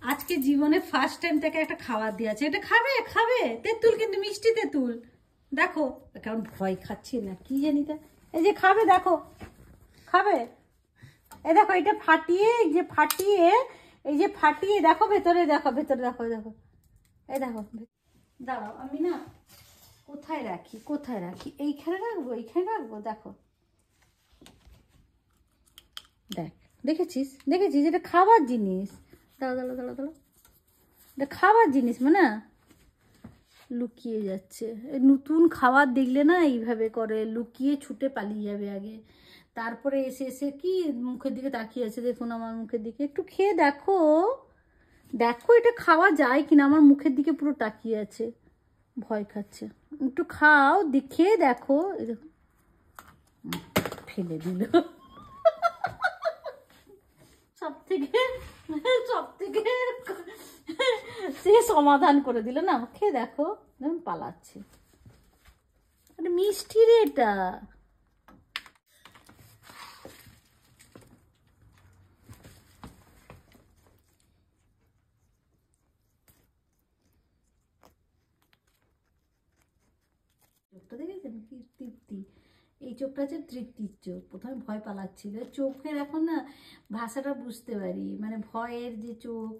আজকে জীবনে first time তাকে একটা খাবার দিয়েছে। এটা খাবে খাবে, তেঁতুল কিন্তু মিষ্টি তেঁতুল। দেখো কেমন ভয় খাচ্ছি না কি জানি তা। এই যে খাবে, দেখো খাবে। এই দেখো এটা ফাটিয়ে, এই যে ফাটিয়ে দেখো ভেতরে, দেখো ভেতরে, দেখো দেখো এই দেখো। দাঁড়াও আমি না কোথায় রাখি, এইখানে রাখবো দেখো। দেখেছিস এটা খাবার জিনিস। দাঁড়াও এটা খাবার জিনিস মানে লুকিয়ে যাচ্ছে। নতুন খাবার দেখলে না এইভাবে করে, লুকিয়ে ছুটে পালিয়ে যাবে আগে, তারপরে এসে কি মুখের দিকে তাকিয়ে আছে। দেখুন আমার মুখের দিকে, একটু খেয়ে দেখো এটা খাওয়া যায় কিনা। আমার মুখের দিকে পুরো তাকিয়ে আছে, ভয় খাচ্ছে। একটু খাও, খেয়ে দেখো। ফেলে দিল। সব থেকে সে সমাধান করে দিল না। খেয়ে দেখো, পালাচ্ছে। মিষ্টি রে এটা। চোখটা দেখেছেন কি তৃপ্তি। এই চোখটা হচ্ছে তৃপ্তির চোখ। প্রথমে ভয় পালাচ্ছিল চোখের, এখন না ভাষাটা বুঝতে পারি, মানে ভয়ের যে চোখ,